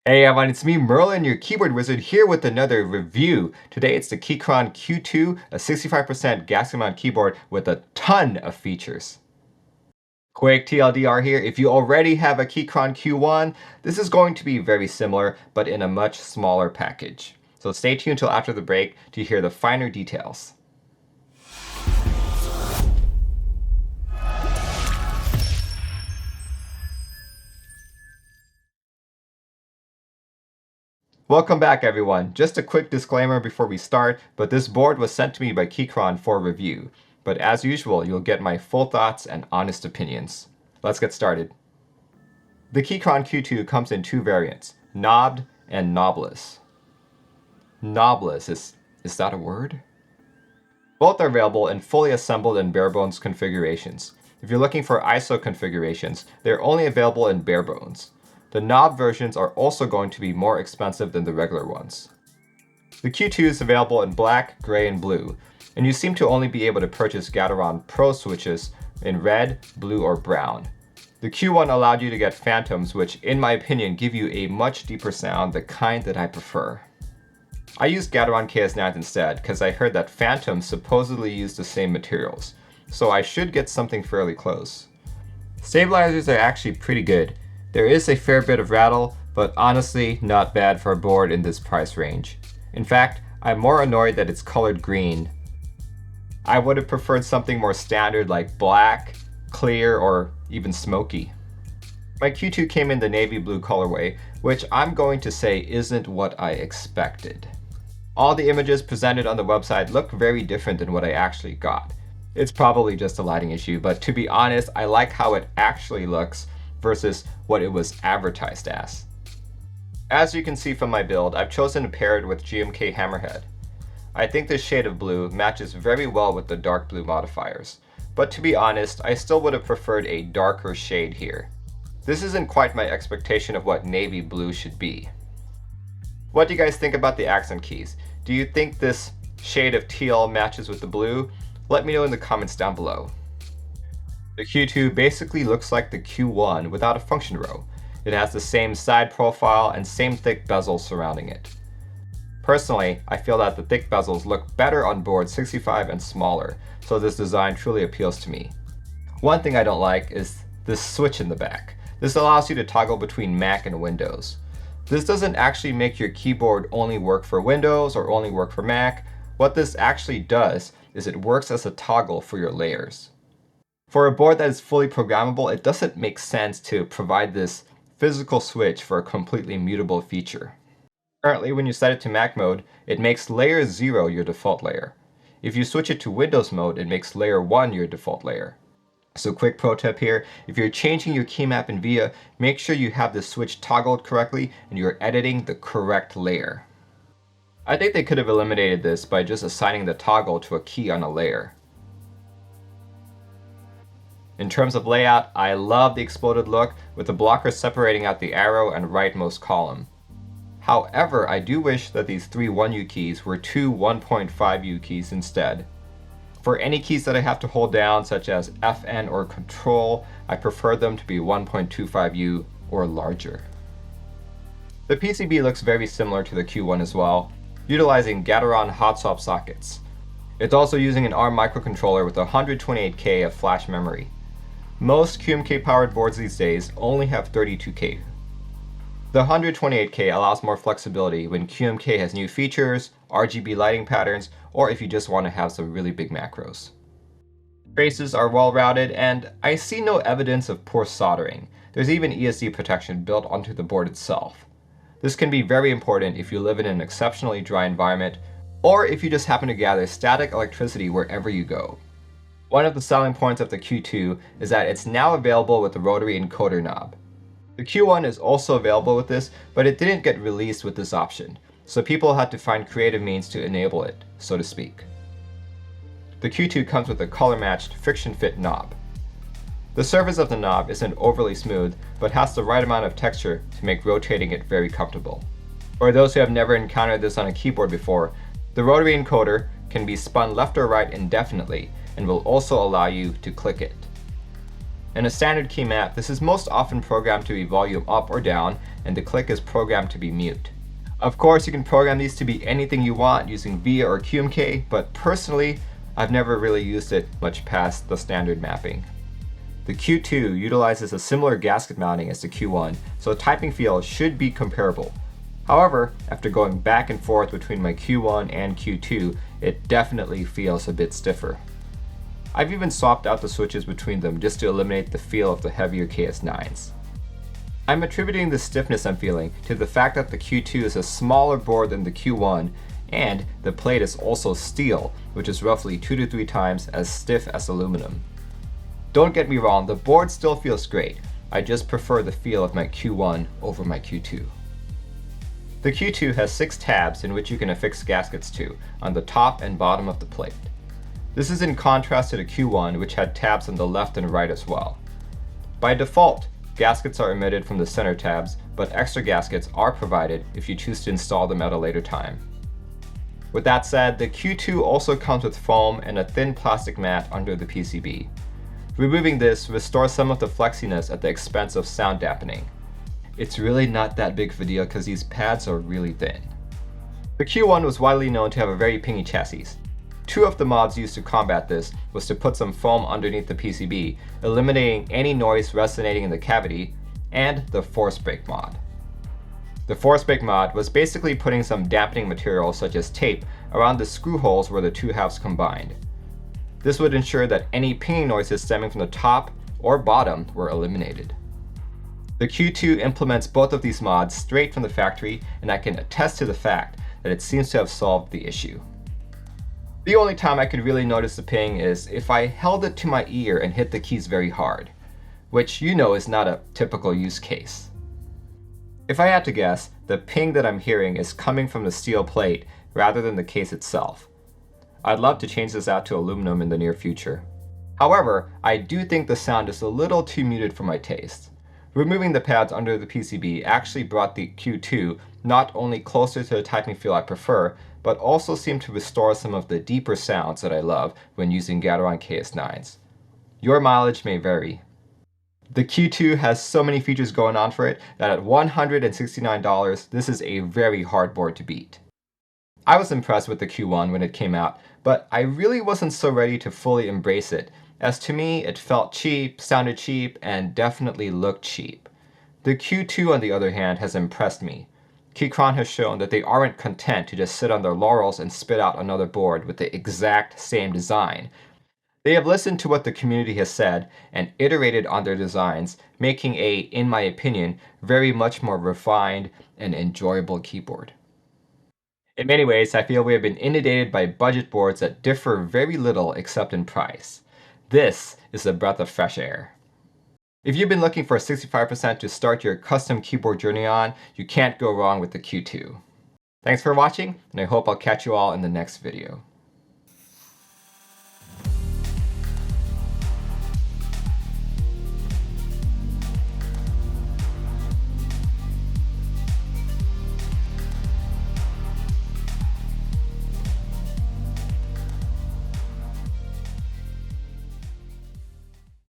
Hey everyone, it's me Merlin, your keyboard wizard, here with another review. Today it's the Keychron Q2, a 65% gas mount keyboard with a ton of features. Quick TLDR here, if you already have a Keychron Q1, this is going to be very similar, but in a much smaller package. So stay tuned till after the break to hear the finer details. Welcome back everyone. Just a quick disclaimer before we start, but this board was sent to me by Keychron for review. But as usual, you'll get my full thoughts and honest opinions. Let's get started. The Keychron Q2 comes in two variants, knobbed and knobless. Knobless, is that a word? Both are available in fully assembled and barebones configurations. If you're looking for ISO configurations, they're only available in barebones. The knob versions are also going to be more expensive than the regular ones. The Q2 is available in black, gray, and blue, and you seem to only be able to purchase Gateron Pro switches in red, blue, or brown. The Q1 allowed you to get phantoms, which in my opinion give you a much deeper sound, the kind that I prefer. I used Gateron KS9s instead because I heard that phantoms supposedly use the same materials, so I should get something fairly close. Stabilizers are actually pretty good. There is a fair bit of rattle, but honestly not bad for a board in this price range. In fact, I'm more annoyed that it's colored green. I would have preferred something more standard like black, clear, or even smoky. My Q2 came in the navy blue colorway, which I'm going to say isn't what I expected. All the images presented on the website look very different than what I actually got. It's probably just a lighting issue, but to be honest, I like how it actually looks versus what it was advertised as. As you can see from my build, I've chosen to pair it with GMK Hammerhead. I think this shade of blue matches very well with the dark blue modifiers, but to be honest, I still would have preferred a darker shade here. This isn't quite my expectation of what navy blue should be. What do you guys think about the accent keys? Do you think this shade of teal matches with the blue? Let me know in the comments down below. The Q2 basically looks like the Q1 without a function row. It has the same side profile and same thick bezels surrounding it. Personally, I feel that the thick bezels look better on boards 65 and smaller, so this design truly appeals to me. One thing I don't like is this switch in the back. This allows you to toggle between Mac and Windows. This doesn't actually make your keyboard only work for Windows or only work for Mac. What this actually does is it works as a toggle for your layers. For a board that is fully programmable, it doesn't make sense to provide this physical switch for a completely mutable feature. Currently, when you set it to Mac mode, it makes layer 0 your default layer. If you switch it to Windows mode, it makes layer 1 your default layer. So quick pro tip here, if you're changing your key map in VIA, make sure you have the switch toggled correctly and you're editing the correct layer. I think they could have eliminated this by just assigning the toggle to a key on a layer. In terms of layout, I love the exploded look with the blocker separating out the arrow and rightmost column. However, I do wish that these three 1U keys were two 1.5U keys instead. For any keys that I have to hold down, such as FN or Control, I prefer them to be 1.25U or larger. The PCB looks very similar to the Q1 as well, utilizing Gateron hot swap sockets. It's also using an ARM microcontroller with 128K of flash memory. Most QMK powered boards these days only have 32K. The 128K allows more flexibility when QMK has new features, RGB lighting patterns, or if you just want to have some really big macros. Traces are well routed, and I see no evidence of poor soldering. There's even ESD protection built onto the board itself. This can be very important if you live in an exceptionally dry environment, or if you just happen to gather static electricity wherever you go. One of the selling points of the Q2 is that it's now available with the Rotary encoder knob. The Q1 is also available with this, but it didn't get released with this option, so people had to find creative means to enable it, so to speak. The Q2 comes with a color-matched friction-fit knob. The surface of the knob isn't overly smooth, but has the right amount of texture to make rotating it very comfortable. For those who have never encountered this on a keyboard before, the Rotary encoder can be spun left or right indefinitely and will also allow you to click it. In a standard key map, this is most often programmed to be volume up or down, and the click is programmed to be mute. Of course, you can program these to be anything you want using VIA or QMK, but personally, I've never really used it much past the standard mapping. The Q2 utilizes a similar gasket mounting as the Q1, so typing feel should be comparable. However, after going back and forth between my Q1 and Q2, it definitely feels a bit stiffer. I've even swapped out the switches between them just to eliminate the feel of the heavier KS9s. I'm attributing the stiffness I'm feeling to the fact that the Q2 is a smaller board than the Q1, and the plate is also steel, which is roughly 2 to 3 times as stiff as aluminum. Don't get me wrong, the board still feels great. I just prefer the feel of my Q1 over my Q2. The Q2 has 6 tabs in which you can affix gaskets to, on the top and bottom of the plate. This is in contrast to the Q1, which had tabs on the left and right as well. By default, gaskets are omitted from the center tabs, but extra gaskets are provided if you choose to install them at a later time. With that said, the Q2 also comes with foam and a thin plastic mat under the PCB. Removing this restores some of the flexiness at the expense of sound dampening. It's really not that big of a deal because these pads are really thin. The Q1 was widely known to have a very pingy chassis. 2 of the mods used to combat this was to put some foam underneath the PCB, eliminating any noise resonating in the cavity, and the force brake mod. The force brake mod was basically putting some dampening material such as tape around the screw holes where the 2 halves combined. This would ensure that any pinging noises stemming from the top or bottom were eliminated. The Q2 implements both of these mods straight from the factory, and I can attest to the fact that it seems to have solved the issue. The only time I could really notice the ping is if I held it to my ear and hit the keys very hard, which you know is not a typical use case. If I had to guess, the ping that I'm hearing is coming from the steel plate rather than the case itself. I'd love to change this out to aluminum in the near future. However, I do think the sound is a little too muted for my taste. Removing the pads under the PCB actually brought the Q2 not only closer to the typing feel I prefer, but also seemed to restore some of the deeper sounds that I love when using Gateron KS9s. Your mileage may vary. The Q2 has so many features going on for it that at $169, this is a very hard board to beat. I was impressed with the Q1 when it came out, but I really wasn't so ready to fully embrace it, as to me it felt cheap, sounded cheap, and definitely looked cheap. The Q2 on the other hand has impressed me. Keychron has shown that they aren't content to just sit on their laurels and spit out another board with the exact same design. They have listened to what the community has said and iterated on their designs, making in my opinion, very much more refined and enjoyable keyboard. In many ways, I feel we have been inundated by budget boards that differ very little except in price. This is a breath of fresh air. If you've been looking for 65% to start your custom keyboard journey on, you can't go wrong with the Q2. Thanks for watching, and I hope I'll catch you all in the next video.